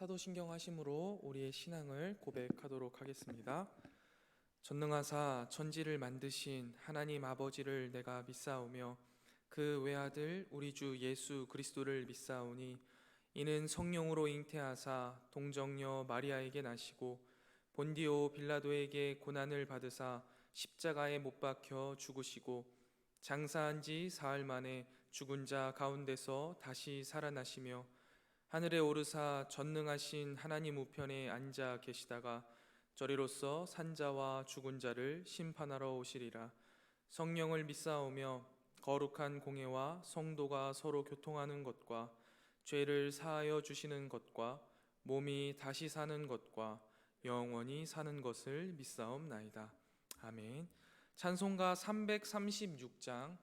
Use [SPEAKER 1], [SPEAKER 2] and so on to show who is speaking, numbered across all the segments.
[SPEAKER 1] 사도신경 하심으로 우리의 신앙을 고백하도록 하겠습니다. 전능하사 천지를 만드신 하나님 아버지를 내가 믿사오며 그 외아들 우리 주 예수 그리스도를 믿사오니 이는 성령으로 잉태하사 동정녀 마리아에게 나시고 본디오 빌라도에게 고난을 받으사 십자가에 못 박혀 죽으시고 장사한 지 사흘 만에 죽은 자 가운데서 다시 살아나시며 하늘에 오르사 전능하신 하나님 우편에 앉아 계시다가 저리로서 산자와 죽은 자를 심판하러 오시리라. 성령을 믿사오며 거룩한 공회와 성도가 서로 교통하는 것과 죄를 사하여 주시는 것과 몸이 다시 사는 것과 영원히 사는 것을 믿사옵나이다. 아멘. 찬송가 336장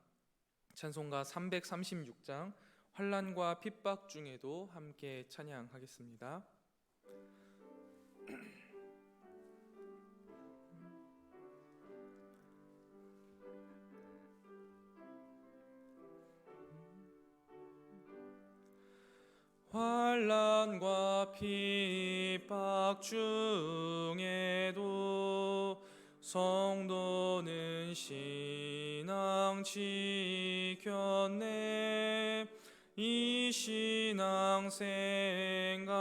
[SPEAKER 1] 환난과 핍박 중에도 함께 찬양하겠습니다. 환난과 핍박 중에도 성도는 신앙 지켰네. 이 신앙 생각할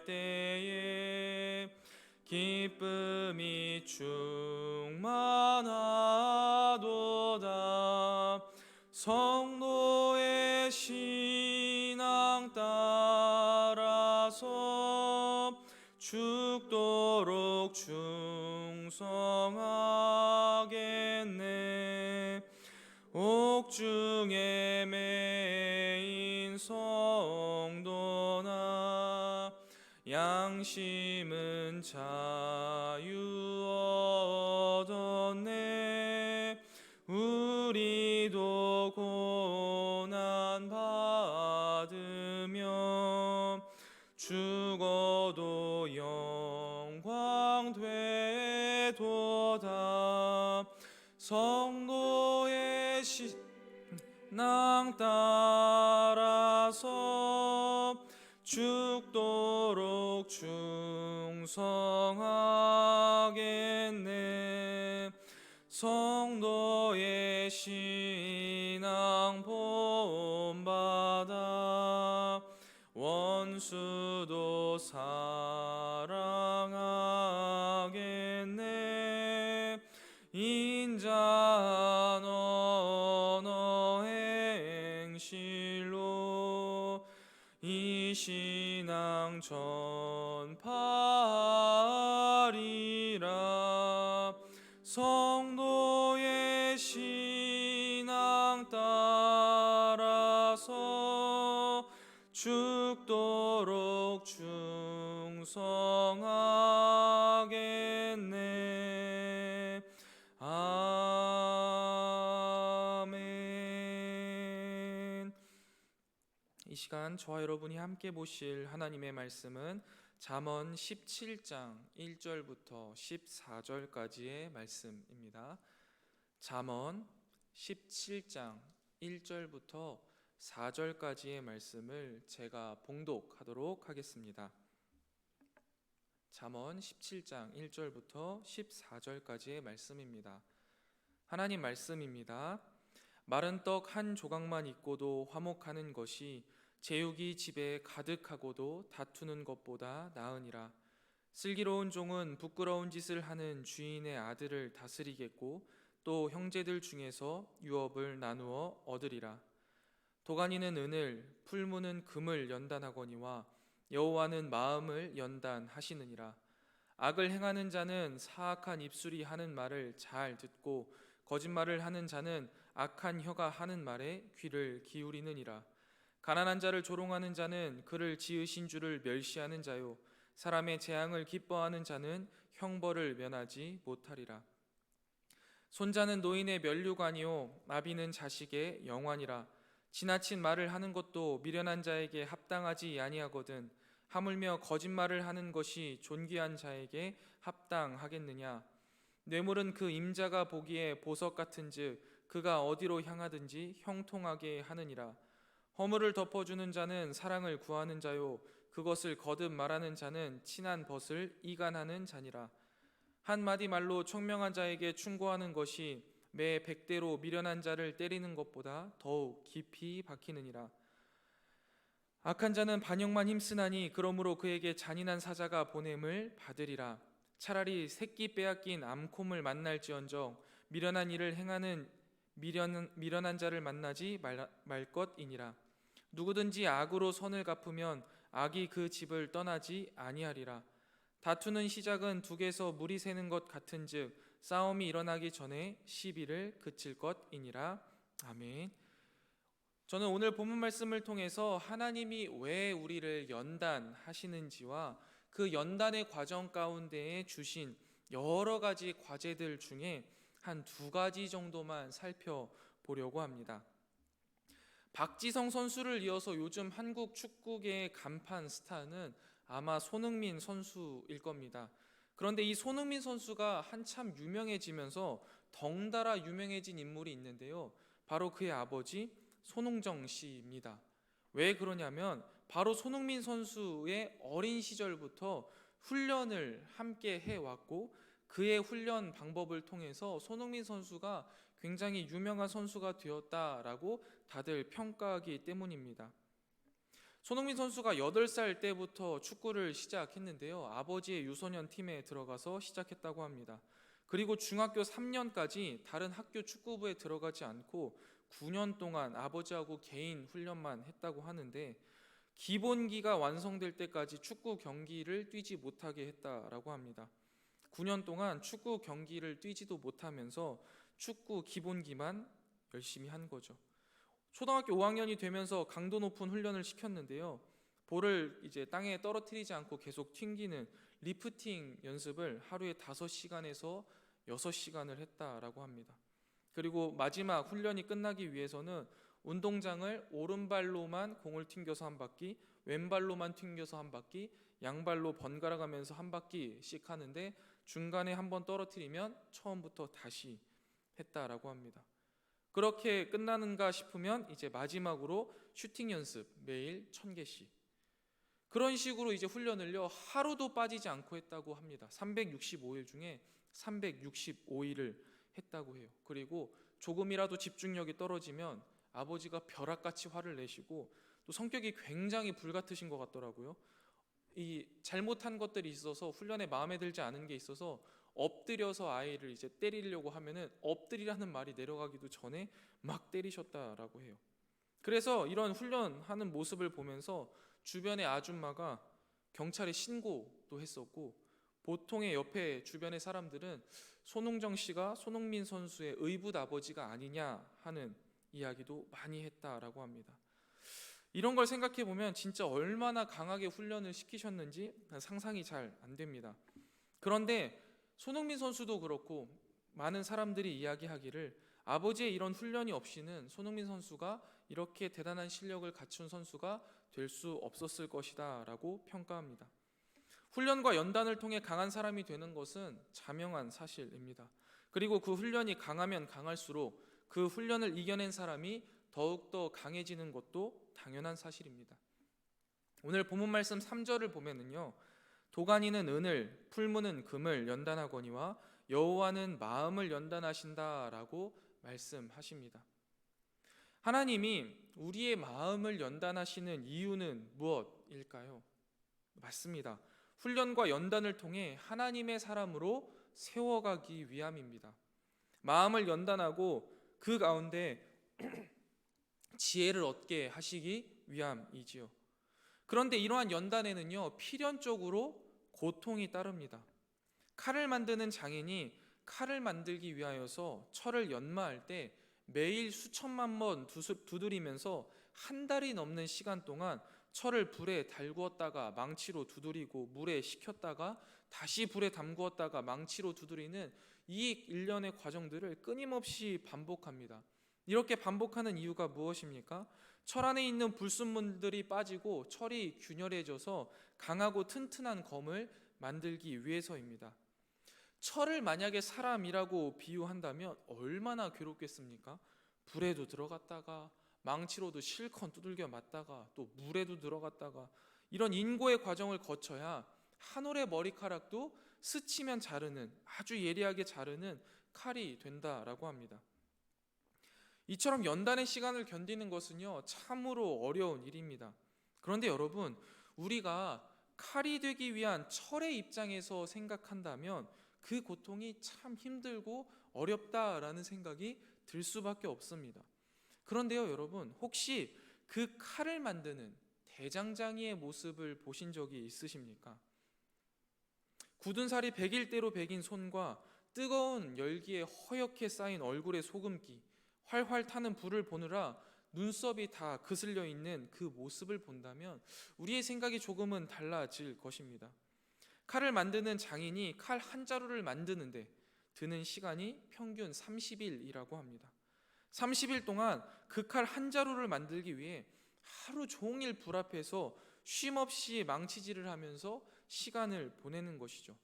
[SPEAKER 1] 때에 기쁨이 충만하도다. 성도의 신앙 따라서 죽도록 충성하겠네. 옥중에 매인 성도나 양심은 자유 얻었네. 우리도 고난 받으며 죽어도 영광 되도다. 성도의 신앙 따라서 죽도록 충성하겠네. 성도의 신앙 본받아 원수도 사랑하겠네. 인자한 언어 행실로 이 신앙 전파하리라. 성도의 신앙 따라서 죽도록 충성하겠네. 아멘. 이 시간 저와 여러분이 함께 보실 하나님의 말씀은 잠언 17장 1절부터 14절까지의 말씀입니다. 잠언 17장 1절부터 4절까지의 말씀을 제가 봉독하도록 하겠습니다. 잠언 17장 1절부터 14절까지의 말씀입니다. 하나님 말씀입니다. 마른 떡 한 조각만 있고도 화목하는 것이 제육이 집에 가득하고도 다투는 것보다 나으니라. 슬기로운 종은 부끄러운 짓을 하는 주인의 아들을 다스리겠고 또 형제들 중에서 유업을 나누어 얻으리라. 도가니는 은을, 풀무는 금을 연단하거니와 여호와는 마음을 연단하시느니라. 악을 행하는 자는 사악한 입술이 하는 말을 잘 듣고 거짓말을 하는 자는 악한 혀가 하는 말에 귀를 기울이느니라. 가난한 자를 조롱하는 자는 그를 지으신 주를 멸시하는 자요, 사람의 재앙을 기뻐하는 자는 형벌을 면하지 못하리라. 손자는 노인의 면류관이요 나비는 자식의 영환이라. 지나친 말을 하는 것도 미련한 자에게 합당하지 아니하거든 하물며 거짓말을 하는 것이 존귀한 자에게 합당하겠느냐. 뇌물은 그 임자가 보기에 보석 같은즉 그가 어디로 향하든지 형통하게 하느니라. 허물을 덮어주는 자는 사랑을 구하는 자요 그것을 거듭 말하는 자는 친한 벗을 이간하는 자니라. 한마디 말로 청명한 자에게 충고하는 것이 매 100대로 미련한 자를 때리는 것보다 더욱 깊이 박히느니라. 악한 자는 반역만 힘쓰나니 그러므로 그에게 잔인한 사자가 보냄을 받으리라. 차라리 새끼 빼앗긴 암콤을 만날지언정 미련한 일을 행하는 미련한 자를 만나지 말 것이니라. 누구든지 악으로 선을 갚으면 악이 그 집을 떠나지 아니하리라. 다투는 시작은 둑에서 물이 새는 것 같은즉 싸움이 일어나기 전에 시비를 그칠 것이니라. 아멘. 저는 오늘 본문 말씀을 통해서 하나님이 왜 우리를 연단하시는지와 그 연단의 과정 가운데에 주신 여러 가지 과제들 중에 한 2가지 정도만 살펴보려고 합니다. 박지성 선수를 이어서 요즘 한국 축구계의 간판 스타는 아마 손흥민 선수일 겁니다. 그런데 이 손흥민 선수가 한참 유명해지면서 덩달아 유명해진 인물이 있는데요. 바로 그의 아버지 손흥정 씨입니다. 왜 그러냐면 바로 손흥민 선수의 어린 시절부터 훈련을 함께 해왔고 그의 훈련 방법을 통해서 손흥민 선수가 굉장히 유명한 선수가 되었다라고 다들 평가하기 때문입니다. 손흥민 선수가 8살 때부터 축구를 시작했는데요. 아버지의 유소년 팀에 들어가서 시작했다고 합니다. 그리고 중학교 3년까지 다른 학교 축구부에 들어가지 않고 9년 동안 아버지하고 개인 훈련만 했다고 하는데 기본기가 완성될 때까지 축구 경기를 뛰지 못하게 했다라고 합니다. 9년 동안 축구 경기를 뛰지도 못하면서 축구 기본기만 열심히 한 거죠. 초등학교 5학년이 되면서 강도 높은 훈련을 시켰는데요. 볼을 이제 땅에 떨어뜨리지 않고 계속 튕기는 리프팅 연습을 하루에 5시간에서 6시간을 했다라고 합니다. 그리고 마지막 훈련이 끝나기 위해서는 운동장을 오른발로만 공을 튕겨서 한 바퀴, 왼발로만 튕겨서 한 바퀴, 양발로 번갈아 가면서 한 바퀴씩 하는데 중간에 한번 떨어뜨리면 처음부터 다시 했다라고 합니다. 그렇게 끝나는가 싶으면 이제 마지막으로 슈팅 연습 매일 1000개씩. 그런 식으로 이제 훈련을요 하루도 빠지지 않고 했다고 합니다. 365일 중에 365일을 했다고 해요. 그리고 조금이라도 집중력이 떨어지면 아버지가 벼락같이 화를 내시고 또 성격이 굉장히 불같으신 것 같더라고요. 이 잘못한 것들이 있어서 훈련에 마음에 들지 않은 게 있어서 엎드려서 아이를 이제 때리려고 하면은 엎드리라는 말이 내려가기도 전에 막 때리셨다라고 해요. 그래서 이런 훈련하는 모습을 보면서 주변의 아줌마가 경찰에 신고도 했었고 보통의 옆에 주변의 사람들은 손흥정 씨가 손흥민 선수의 의붓 아버지가 아니냐 하는 이야기도 많이 했다라고 합니다. 이런 걸 생각해 보면 진짜 얼마나 강하게 훈련을 시키셨는지 상상이 잘 안 됩니다. 그런데 손흥민 선수도 그렇고 많은 사람들이 이야기하기를 아버지의 이런 훈련이 없이는 손흥민 선수가 이렇게 대단한 실력을 갖춘 선수가 될 수 없었을 것이다 라고 평가합니다. 훈련과 연단을 통해 강한 사람이 되는 것은 자명한 사실입니다. 그리고 그 훈련이 강하면 강할수록 그 훈련을 이겨낸 사람이 더욱더 강해지는 것도 당연한 사실입니다. 오늘 본문 말씀 3절을 보면은요. 도가니는 은을, 풀무는 금을 연단하거니와 여호와는 마음을 연단하신다라고 말씀하십니다. 하나님이 우리의 마음을 연단하시는 이유는 무엇일까요? 맞습니다. 훈련과 연단을 통해 하나님의 사람으로 세워가기 위함입니다. 마음을 연단하고 그 가운데 지혜를 얻게 하시기 위함이지요. 그런데 이러한 연단에는요 필연적으로 고통이 따릅니다. 칼을 만드는 장인이 칼을 만들기 위하여서 철을 연마할 때 매일 수천만 번 두드리면서 한 달이 넘는 시간 동안 철을 불에 달구었다가 망치로 두드리고 물에 식혔다가 다시 불에 담구었다가 망치로 두드리는 이 일련의 과정들을 끊임없이 반복합니다. 이렇게 반복하는 이유가 무엇입니까? 철 안에 있는 불순물들이 빠지고 철이 균열해져서 강하고 튼튼한 검을 만들기 위해서입니다. 철을 만약에 사람이라고 비유한다면 얼마나 괴롭겠습니까? 불에도 들어갔다가 망치로도 실컷 두들겨 맞다가 또 물에도 들어갔다가 이런 인고의 과정을 거쳐야 한 올의 머리카락도 스치면 자르는, 아주 예리하게 자르는 칼이 된다라고 합니다. 이처럼 연단의 시간을 견디는 것은요, 참으로 어려운 일입니다. 그런데 여러분, 우리가 칼이 되기 위한 철의 입장에서 생각한다면 그 고통이 참 힘들고 어렵다라는 생각이 들 수밖에 없습니다. 그런데요, 여러분, 혹시 그 칼을 만드는 대장장이의 모습을 보신 적이 있으십니까? 굳은 살이 백일대로 백인 손과 뜨거운 열기에 허옇게 쌓인 얼굴의 소금기, 활활 타는 불을 보느라 눈썹이 다 그슬려 있는 그 모습을 본다면 우리의 생각이 조금은 달라질 것입니다. 칼을 만드는 장인이 칼 한 자루를 만드는데 드는 시간이 평균 30일이라고 합니다. 30일 동안 그 칼 한 자루를 만들기 위해 하루 종일 불 앞에서 쉼없이 망치질을 하면서 시간을 보내는 것이죠.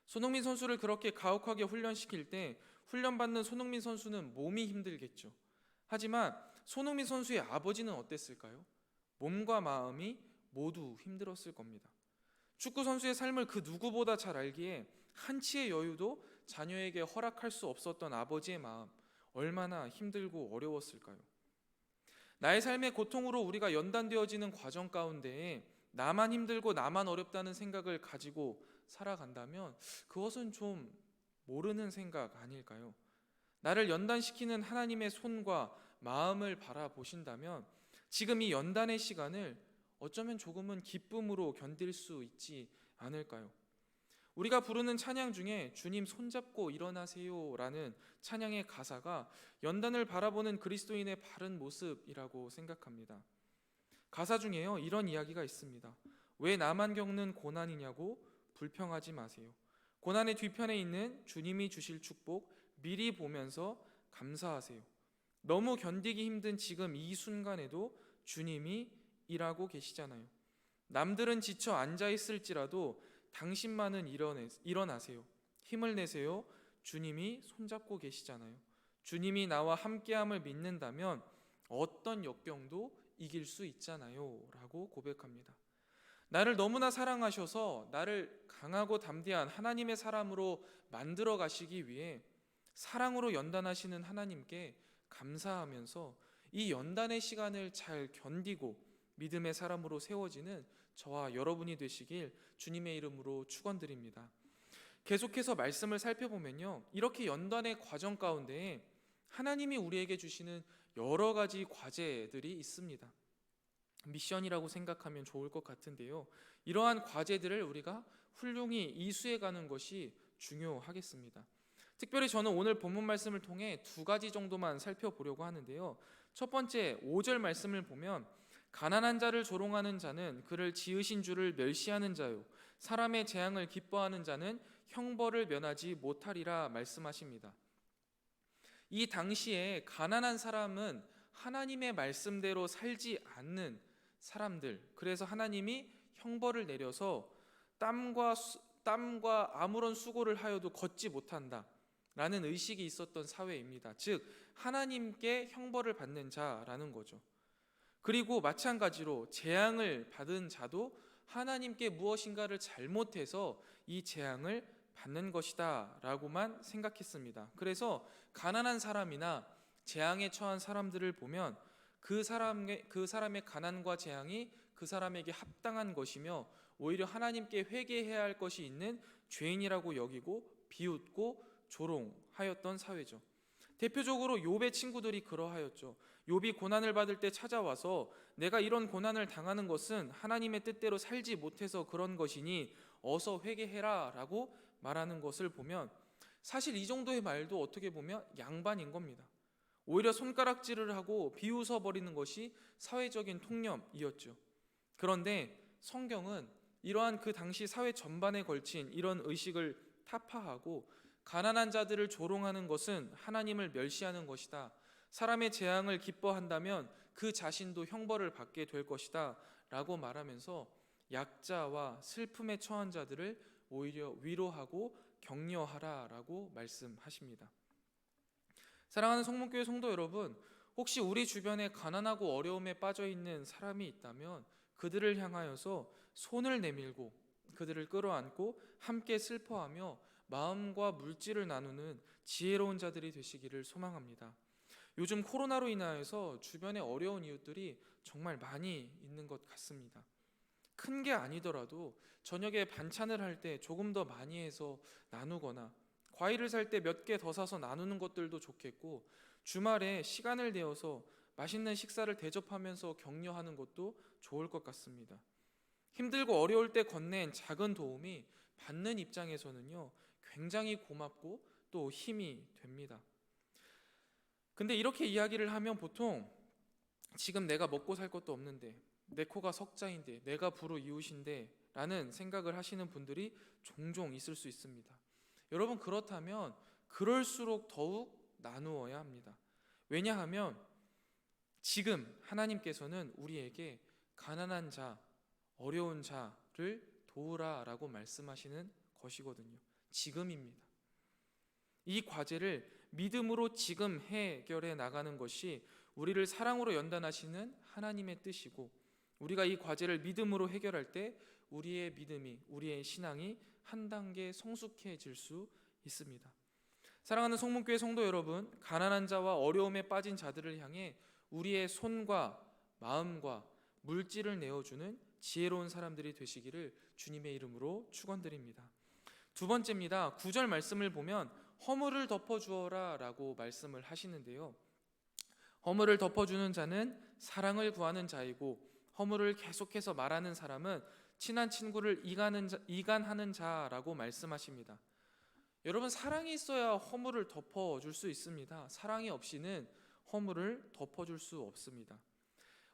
[SPEAKER 1] 손흥민 선수를 그렇게 가혹하게 훈련시킬 때 훈련받는 손흥민 선수는 몸이 힘들겠죠. 하지만 손흥민 선수의 아버지는 어땠을까요? 몸과 마음이 모두 힘들었을 겁니다. 축구 선수의 삶을 그 누구보다 잘 알기에 한치의 여유도 자녀에게 허락할 수 없었던 아버지의 마음, 얼마나 힘들고 어려웠을까요? 나의 삶의 고통으로 우리가 연단되어지는 과정 가운데에 나만 힘들고 나만 어렵다는 생각을 가지고 살아간다면 그것은 좀 모르는 생각 아닐까요? 나를 연단시키는 하나님의 손과 마음을 바라보신다면 지금 이 연단의 시간을 어쩌면 조금은 기쁨으로 견딜 수 있지 않을까요? 우리가 부르는 찬양 중에 주님 손잡고 일어나세요 라는 찬양의 가사가 연단을 바라보는 그리스도인의 바른 모습이라고 생각합니다. 가사 중에요, 이런 이야기가 있습니다. 왜 나만 겪는 고난이냐고 불평하지 마세요. 고난의 뒤편에 있는 주님이 주실 축복 미리 보면서 감사하세요. 너무 견디기 힘든 지금 이 순간에도 주님이 일하고 계시잖아요. 남들은 지쳐 앉아있을지라도 당신만은 일어나세요. 힘을 내세요. 주님이 손잡고 계시잖아요. 주님이 나와 함께함을 믿는다면 어떤 역경도 이길 수 있잖아요 라고 고백합니다. 나를 너무나 사랑하셔서 나를 강하고 담대한 하나님의 사람으로 만들어 가시기 위해 사랑으로 연단하시는 하나님께 감사하면서 이 연단의 시간을 잘 견디고 믿음의 사람으로 세워지는 저와 여러분이 되시길 주님의 이름으로 축원드립니다. 계속해서 말씀을 살펴보면요, 이렇게 연단의 과정 가운데 하나님이 우리에게 주시는 여러 가지 과제들이 있습니다. 미션이라고 생각하면 좋을 것 같은데요, 이러한 과제들을 우리가 훌륭히 이수해 가는 것이 중요하겠습니다. 특별히 저는 오늘 본문 말씀을 통해 두 가지 정도만 살펴보려고 하는데요, 첫 번째 5절 말씀을 보면 가난한 자를 조롱하는 자는 그를 지으신 주를 멸시하는 자요, 사람의 재앙을 기뻐하는 자는 형벌을 면하지 못하리라 말씀하십니다. 이 당시에 가난한 사람은 하나님의 말씀대로 살지 않는 사람들, 그래서 하나님이 형벌을 내려서 땀과 아무런 수고를 하여도 걷지 못한다 라는 의식이 있었던 사회입니다. 즉 하나님께 형벌을 받는 자라는 거죠. 그리고 마찬가지로 재앙을 받은 자도 하나님께 무엇인가를 잘못해서 이 재앙을 받는 것이다 라고만 생각했습니다. 그래서 가난한 사람이나 재앙에 처한 사람들을 보면 그 사람의 가난과 재앙이 그 사람에게 합당한 것이며 오히려 하나님께 회개해야 할 것이 있는 죄인이라고 여기고 비웃고 조롱하였던 사회죠. 대표적으로 욥의 친구들이 그러하였죠. 욥이 고난을 받을 때 찾아와서 내가 이런 고난을 당하는 것은 하나님의 뜻대로 살지 못해서 그런 것이니 어서 회개해라 라고 말하는 것을 보면 사실 이 정도의 말도 어떻게 보면 양반인 겁니다. 오히려 손가락질을 하고 비웃어버리는 것이 사회적인 통념이었죠. 그런데 성경은 이러한 그 당시 사회 전반에 걸친 이런 의식을 타파하고 가난한 자들을 조롱하는 것은 하나님을 멸시하는 것이다, 사람의 재앙을 기뻐한다면 그 자신도 형벌을 받게 될 것이다 라고 말하면서 약자와 슬픔에 처한 자들을 오히려 위로하고 격려하라 라고 말씀하십니다. 사랑하는 성문교회 성도 여러분, 혹시 우리 주변에 가난하고 어려움에 빠져 있는 사람이 있다면 그들을 향하여서 손을 내밀고 그들을 끌어안고 함께 슬퍼하며 마음과 물질을 나누는 지혜로운 자들이 되시기를 소망합니다. 요즘 코로나로 인하여서 주변에 어려운 이웃들이 정말 많이 있는 것 같습니다. 큰 게 아니더라도 저녁에 반찬을 할 때 조금 더 많이 해서 나누거나 과일을 살 때 몇 개 더 사서 나누는 것들도 좋겠고, 주말에 시간을 내어서 맛있는 식사를 대접하면서 격려하는 것도 좋을 것 같습니다. 힘들고 어려울 때 건넨 작은 도움이 받는 입장에서는요, 굉장히 고맙고 또 힘이 됩니다. 근데 이렇게 이야기를 하면 보통 지금 내가 먹고 살 것도 없는데, 내 코가 석자인데, 내가 부르 이웃인데 라는 생각을 하시는 분들이 종종 있을 수 있습니다. 여러분, 그렇다면 그럴수록 더욱 나누어야 합니다. 왜냐하면 지금 하나님께서는 우리에게 가난한 자, 어려운 자를 도우라라고 말씀하시는 것이거든요. 지금입니다. 이 과제를 믿음으로 지금 해결해 나가는 것이 우리를 사랑으로 연단하시는 하나님의 뜻이고, 우리가 이 과제를 믿음으로 해결할 때 우리의 믿음이, 우리의 신앙이 한 단계 성숙해질 수 있습니다. 사랑하는 성문교회 성도 여러분, 가난한 자와 어려움에 빠진 자들을 향해 우리의 손과 마음과 물질을 내어주는 지혜로운 사람들이 되시기를 주님의 이름으로 축원드립니다. 두 번째입니다. 9절 말씀을 보면 허물을 덮어주어라 라고 말씀을 하시는데요, 허물을 덮어주는 자는 사랑을 구하는 자이고, 허물을 계속해서 말하는 사람은 친한 친구를 이간하는 자라고 말씀하십니다. 여러분, 사랑이 있어야 허물을 덮어줄 수 있습니다. 사랑이 없이는 허물을 덮어줄 수 없습니다.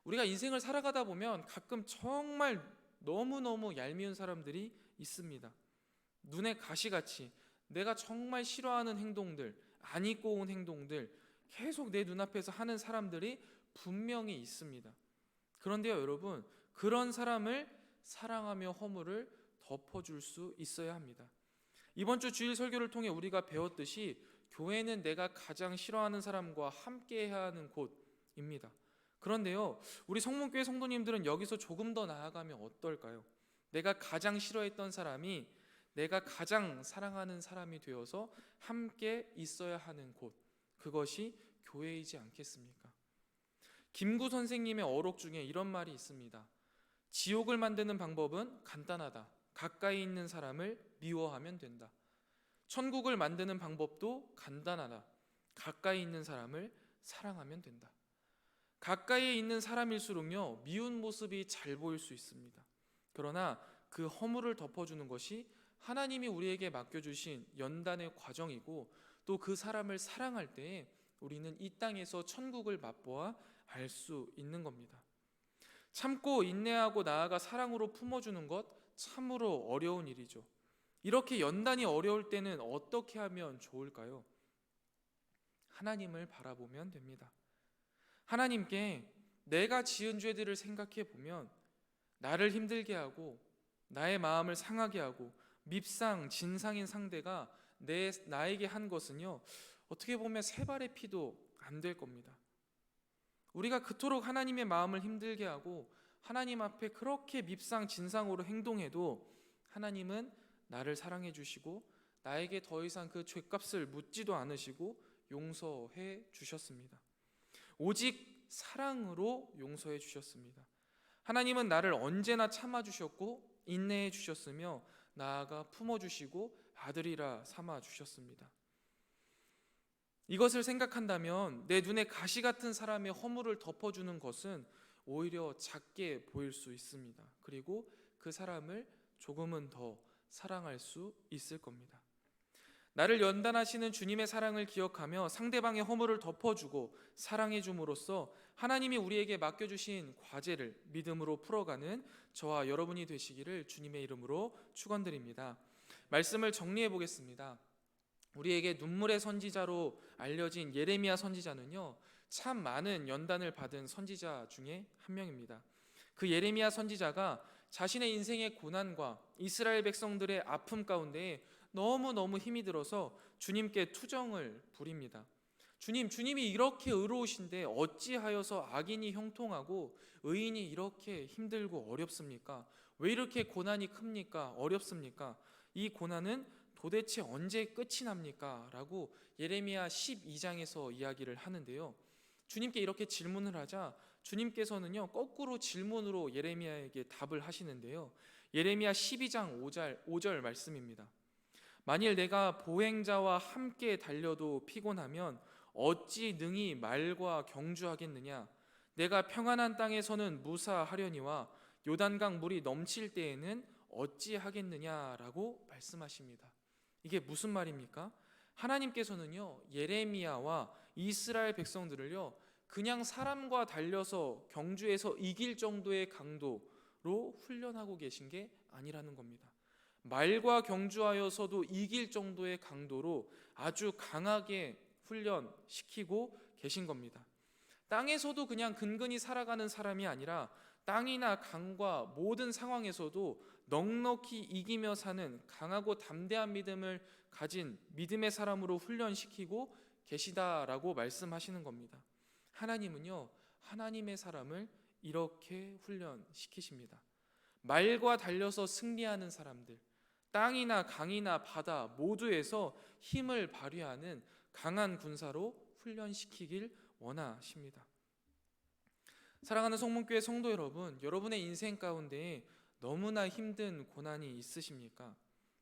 [SPEAKER 1] 우리가 인생을 살아가다 보면 가끔 정말 너무너무 얄미운 사람들이 있습니다. 눈에 가시같이 내가 정말 싫어하는 행동들, 안 입고 온 행동들 계속 내 눈앞에서 하는 사람들이 분명히 있습니다. 그런데요, 여러분, 그런 사람을 사랑하며 허물을 덮어줄 수 있어야 합니다. 이번 주 주일 설교를 통해 우리가 배웠듯이 교회는 내가 가장 싫어하는 사람과 함께 해야 하는 곳입니다. 그런데요, 우리 성문교회 성도님들은 여기서 조금 더 나아가면 어떨까요? 내가 가장 싫어했던 사람이 내가 가장 사랑하는 사람이 되어서 함께 있어야 하는 곳, 그것이 교회이지 않겠습니까? 김구 선생님의 어록 중에 이런 말이 있습니다. 지옥을 만드는 방법은 간단하다. 가까이 있는 사람을 미워하면 된다. 천국을 만드는 방법도 간단하다. 가까이 있는 사람을 사랑하면 된다. 가까이에 있는 사람일수록요, 미운 모습이 잘 보일 수 있습니다. 그러나 그 허물을 덮어주는 것이 하나님이 우리에게 맡겨주신 연단의 과정이고, 또 그 사람을 사랑할 때에 우리는 이 땅에서 천국을 맛보아 알 수 있는 겁니다. 참고 인내하고 나아가 사랑으로 품어주는 것 참으로 어려운 일이죠. 이렇게 연단이 어려울 때는 어떻게 하면 좋을까요? 하나님을 바라보면 됩니다. 하나님께 내가 지은 죄들을 생각해 보면 나를 힘들게 하고 나의 마음을 상하게 하고 밉상, 진상인 상대가 나에게 한 것은요, 어떻게 보면 세 발의 피도 안 될 겁니다. 우리가 그토록 하나님의 마음을 힘들게 하고 하나님 앞에 그렇게 밉상, 진상으로 행동해도 하나님은 나를 사랑해 주시고 나에게 더 이상 그 죄값을 묻지도 않으시고 용서해 주셨습니다. 오직 사랑으로 용서해 주셨습니다. 하나님은 나를 언제나 참아주셨고 인내해 주셨으며 나아가 품어주시고 아들이라 삼아주셨습니다. 이것을 생각한다면 내 눈에 가시 같은 사람의 허물을 덮어주는 것은 오히려 작게 보일 수 있습니다. 그리고 그 사람을 조금은 더 사랑할 수 있을 겁니다. 나를 연단하시는 주님의 사랑을 기억하며 상대방의 허물을 덮어주고 사랑해 줌으로써 하나님이 우리에게 맡겨주신 과제를 믿음으로 풀어가는 저와 여러분이 되시기를 주님의 이름으로 축원드립니다. 말씀을 정리해 보겠습니다. 우리에게 눈물의 선지자로 알려진 예레미야 선지자는요, 참 많은 연단을 받은 선지자 중에 한 명입니다. 그 예레미야 선지자가 자신의 인생의 고난과 이스라엘 백성들의 아픔 가운데 너무너무 힘이 들어서 주님께 투정을 부립니다. 주님이 이렇게 의로우신데 어찌하여서 악인이 형통하고 의인이 이렇게 힘들고 어렵습니까? 왜 이렇게 고난이 큽니까? 어렵습니까? 이 고난은 도대체 언제 끝이 납니까? 라고 예레미야 12장에서 이야기를 하는데요. 주님께 이렇게 질문을 하자 주님께서는요, 거꾸로 질문으로 예레미야에게 답을 하시는데요. 예레미야 12장 5절 말씀입니다. 만일 내가 보행자와 함께 달려도 피곤하면 어찌 능히 말과 경주하겠느냐? 내가 평안한 땅에서는 무사하려니와 요단강 물이 넘칠 때에는 어찌하겠느냐라고 말씀하십니다. 이게 무슨 말입니까? 하나님께서는요, 예레미야와 이스라엘 백성들을요, 그냥 사람과 달려서 경주에서 이길 정도의 강도로 훈련하고 계신 게 아니라는 겁니다. 말과 경주하여서도 이길 정도의 강도로 아주 강하게 훈련시키고 계신 겁니다. 땅에서도 그냥 근근히 살아가는 사람이 아니라 땅이나 강과 모든 상황에서도 넉넉히 이기며 사는 강하고 담대한 믿음을 가진 믿음의 사람으로 훈련시키고 계시다라고 말씀하시는 겁니다. 하나님은요, 하나님의 사람을 이렇게 훈련시키십니다. 말과 달려서 승리하는 사람들, 땅이나 강이나 바다 모두에서 힘을 발휘하는 강한 군사로 훈련시키길 원하십니다. 사랑하는 성문교회 성도 여러분, 여러분의 인생 가운데 너무나 힘든 고난이 있으십니까?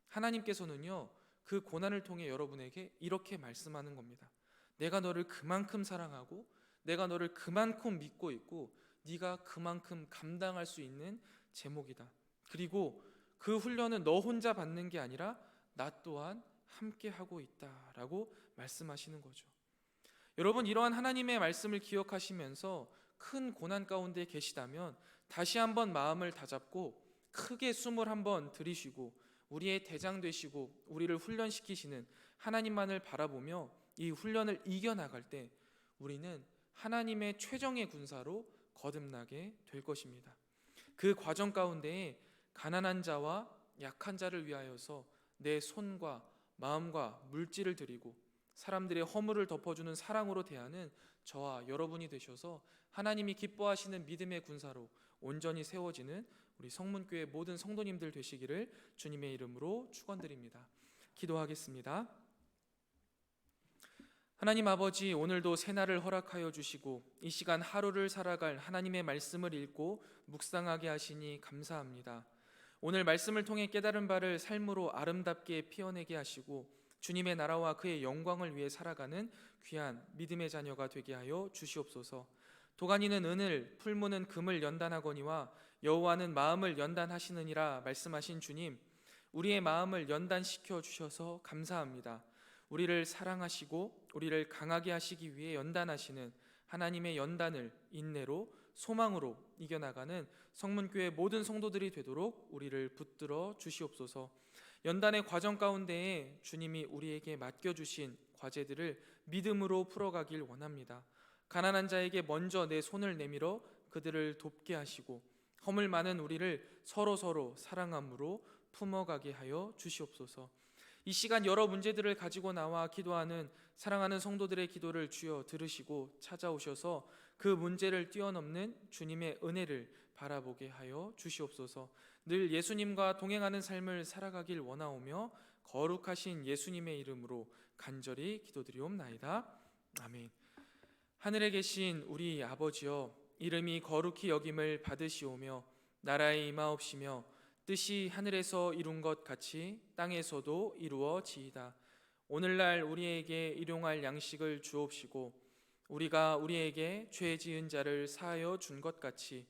[SPEAKER 1] 하나님께서는요, 그 고난을 통해 여러분에게 이렇게 말씀하는 겁니다. 내가 너를 그만큼 사랑하고 내가 너를 그만큼 믿고 있고 네가 그만큼 감당할 수 있는 제목이다. 그리고 그 훈련은 너 혼자 받는 게 아니라 나 또한 함께 하고 있다라고 말씀하시는 거죠. 여러분, 이러한 하나님의 말씀을 기억하시면서 큰 고난 가운데 계시다면 다시 한번 마음을 다잡고 크게 숨을 한번 들이쉬고 우리의 대장 되시고 우리를 훈련시키시는 하나님만을 바라보며 이 훈련을 이겨나갈 때 우리는 하나님의 최정의 군사로 거듭나게 될 것입니다. 그 과정 가운데에 가난한 자와 약한 자를 위하여서 내 손과 마음과 물질을 드리고 사람들의 허물을 덮어주는 사랑으로 대하는 저와 여러분이 되셔서 하나님이 기뻐하시는 믿음의 군사로 온전히 세워지는 우리 성문교회 모든 성도님들 되시기를 주님의 이름으로 축원드립니다. 기도하겠습니다. 하나님 아버지, 오늘도 새날을 허락하여 주시고 이 시간 하루를 살아갈 하나님의 말씀을 읽고 묵상하게 하시니 감사합니다. 오늘 말씀을 통해 깨달은 바를 삶으로 아름답게 피어내게 하시고 주님의 나라와 그의 영광을 위해 살아가는 귀한 믿음의 자녀가 되게 하여 주시옵소서. 도가니는 은을, 풀무는 금을 연단하거니와 여호와는 마음을 연단하시느니라 말씀하신 주님, 우리의 마음을 연단시켜 주셔서 감사합니다. 우리를 사랑하시고 우리를 강하게 하시기 위해 연단하시는 하나님의 연단을 인내로 소망으로 이겨나가는 성문교회 모든 성도들이 되도록 우리를 붙들어 주시옵소서. 연단의 과정 가운데에 주님이 우리에게 맡겨주신 과제들을 믿음으로 풀어가길 원합니다. 가난한 자에게 먼저 내 손을 내밀어 그들을 돕게 하시고 허물 많은 우리를 서로 사랑함으로 품어가게 하여 주시옵소서. 이 시간 여러 문제들을 가지고 나와 기도하는 사랑하는 성도들의 기도를 주여 들으시고 찾아오셔서 그 문제를 뛰어넘는 주님의 은혜를 바라보게 하여 주시옵소서. 늘 예수님과 동행하는 삶을 살아가길 원하오며 거룩하신 예수님의 이름으로 간절히 기도드리옵나이다. 아멘. 하늘에 계신 우리 아버지여, 이름이 거룩히 여김을 받으시오며 나라의 임하옵시며 뜻이 하늘에서 이룬 것 같이 땅에서도 이루어지이다. 오늘날 우리에게 일용할 양식을 주옵시고 우리가 우리에게 죄 지은 자를 사하여 준 것 같이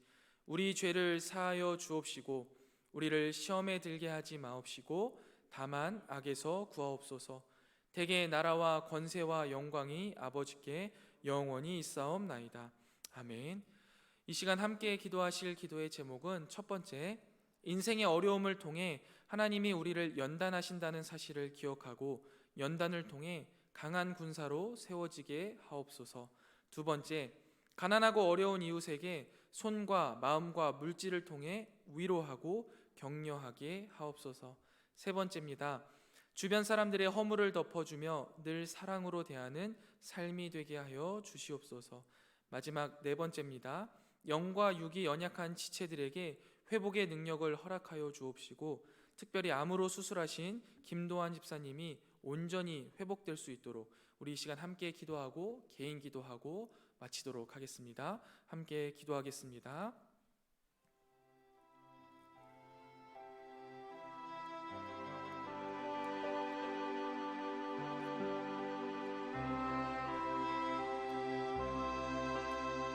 [SPEAKER 1] 우리 죄를 사하여 주옵시고 우리를 시험에 들게 하지 마옵시고 다만 악에서 구하옵소서. 대개 나라와 권세와 영광이 아버지께 영원히 있사옵나이다. 아멘. 이 시간 함께 기도하실 기도의 제목은 첫 번째, 인생의 어려움을 통해 하나님이 우리를 연단하신다는 사실을 기억하고 연단을 통해 강한 군사로 세워지게 하옵소서. 두 번째, 가난하고 어려운 이웃에게 손과 마음과 물질을 통해 위로하고 격려하게 하옵소서. 세 번째입니다. 주변 사람들의 허물을 덮어주며 늘 사랑으로 대하는 삶이 되게 하여 주시옵소서. 마지막 네 번째입니다. 영과 육이 연약한 지체들에게 회복의 능력을 허락하여 주옵시고 특별히 암으로 수술하신 김도환 집사님이 온전히 회복될 수 있도록 우리 이 시간 함께 기도하고 개인 기도하고 마치도록 하겠습니다. 함께 기도하겠습니다.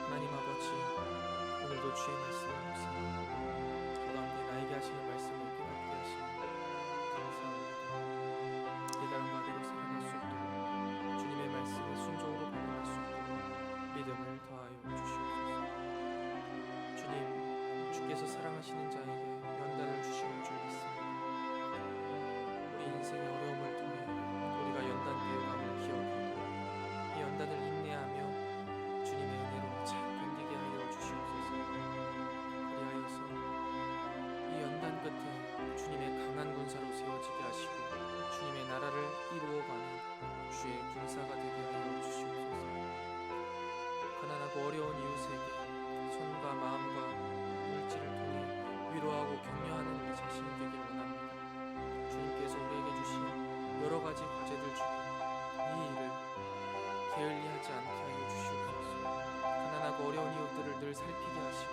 [SPEAKER 1] 하나님 아버지, 오늘도 주의 말씀을 묵상하고 그 가운데 나에게 하시는 말씀을 깨닫게 하시니 감사합니다. 깨달은 바대로 살아갈 수 있도록 주님의 말씀에 순종으로 반응할 수 있도록 믿음을 더하여 주시옵소서. 주님, 주께서 사랑하시는 자에게 연단을 주시는 줄 믿습니다. 우리 인생의 어려움을 통해 우리가 연단되어감을 기억하고 이 연단을 인내하며 주님의 은혜로 잘 견디게 하여 주시옵소서. 그리하여서 이 연단 끝에 주님의 강한 군사로 세워지게 하시고 주님의 나라를 이루어가는 주의 군사가 되게 하여 주시옵소서. 가난하고 어려운 이웃에게 손과 마음과 물질을 통해 위로하고 격려하는 우리 자신이 되길 원합니다. 주님께서 우리에게 주신 여러 가지 과제들 중에 이 일을 게을리 하지 않게 하여 주시옵소서. 가난하고 어려운 이웃들을 늘 살피게 하시고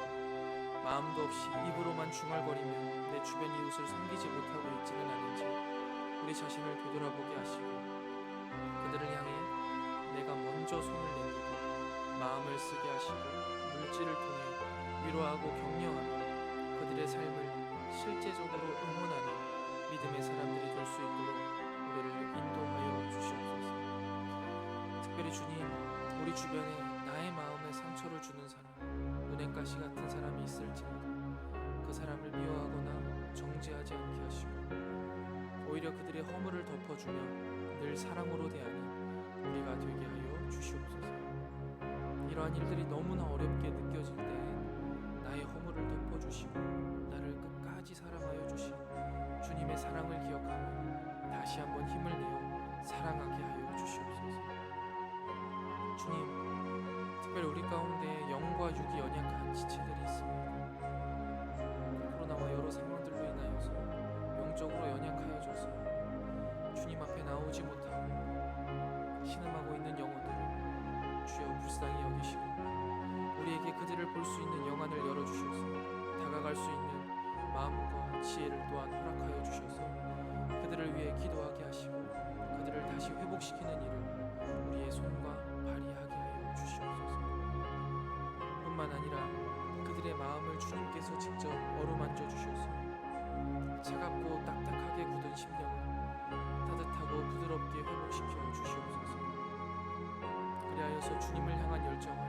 [SPEAKER 1] 마음도 없이 입으로만 중얼거리며 내 주변 이웃을 섬기지 못하고 있지는 않은지 우리 자신을 되돌아보게 하시고 그들을 향해 내가 먼저 손을 내밀고 마음을 쓰게 하시고 물질을 통해 위로하고 격려하며 그들의 삶을 실제적으로 응원하는 믿음의 사람들이 될 수 있도록 우리를 인도하여 주시옵소서. 특별히 주님, 우리 주변에 나의 마음에 상처를 주는 사람, 눈엣가시 같은 사람이 있을지라도 그 사람을 미워하거나 정죄하지 않게 하시고 오히려 그들의 허물을 덮어주며 늘 사랑으로 대하는 우리가 되게 하여 주시옵소서. 이러한 일들이 너무나 어렵게 느껴질 때에 나의 허물을 덮어주시고 나를 끝까지 사랑하여 주신 주님의 사랑을 기억하며 다시 한번 힘을 내어 사랑하게 하여 주시옵소서. 주님, 특별히 우리 가운데 영과 육이 연약한 지체들이 있습니다. 코로나와 여러 상황들로 인하여서 영적으로 연약하여져서 주님 앞에 나오지 못하고 신음하고 있는 영혼들을 주여 불쌍히 여기시고 우리에게 그들을 볼 수 있는 영안을 열어주셔서 다가갈 수 있는 마음과 지혜를 또한 허락하여 주셔서 그들을 위해 기도하게 하시고 그들을 다시 회복시키는 일을 우리의 손과 발휘하게 하여 주시옵소서. 뿐만 아니라 그들의 마음을 주님께서 직접 어루만져 주셔서 차갑고 딱딱하게 굳은 심령을 따뜻하고 부드럽게 회복시켜 주시옵소서. 그리하여서 주님을 향한 열정을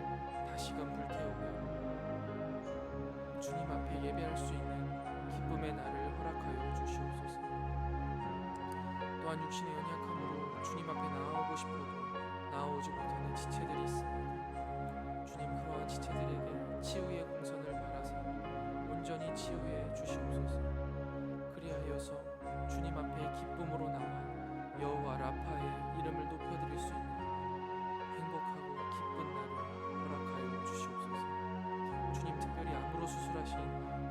[SPEAKER 1] 다시금 불태우며 주님 앞에 예배할 수 있는 기쁨의 날을 허락하여 주시옵소서. 또한 육신의 연약함으로 주님 앞에 나아오고 싶어도 나아오지 못하는 지체들이 있습니다. 주님, 그러한 지체들에게 치유의 공선을 바라사 온전히 치유해 주시옵소서. 그리하여서 주님 앞에 기쁨으로 나와 여호와 라파의 이름을 높여드릴 수 있는 행복하고 기쁜 날을 허락하여 주시옵소서. 주님, 특별히 암으로 수술하신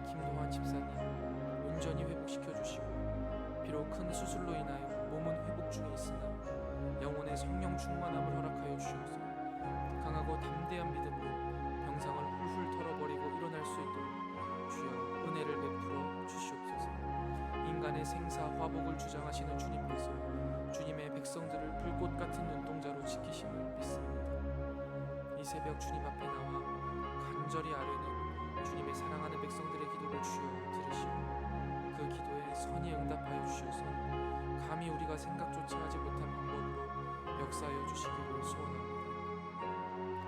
[SPEAKER 1] 김도환 집사님 온전히 회복시켜 주시고 비록 큰 수술로 인하여 몸은 회복 중에 있으나 영혼의 성령 충만함을 허락하여 주셔서 강하고 담대한 믿음으로 병상을 훌훌 털어버리고 일어날 수 있도록 주여 은혜를 베풀어 주시옵소서. 인간의 생사 화복을 주장하시는 주님께서 주님의 백성들을 불꽃 같은 눈동자로 지키심을 믿습니다. 이 새벽 주님 앞에 나와 간절히 아뢰는 주님의 사랑하는 백성들의 기도를 주여 들으시고 그 기도에 선히 응답하여 주셔서 감히 우리가 생각조차 하지 못한 방법으로 역사하여 주시기를 소원합니다.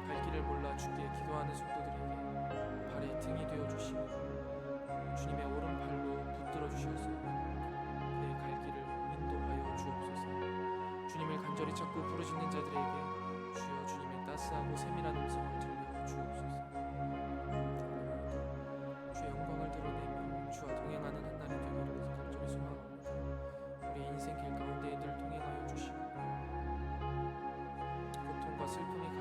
[SPEAKER 1] 갈 길을 몰라 주께 기도하는 성도들에게 발의 등이 되어 주시고 주님의 오른팔로 붙들어 주셔서 그의 갈 길을 인도하여 주옵소서. 주님을 간절히 찾고 부르짖는 자들에게 주여 주님의 따스하고 세밀한 음성을 들려 주옵소서. 주의 영광을 드러내며 주와 동행하는 한 날이 되기를 간절히 소망합니다. 우리 인생 길 가운데 슬픔이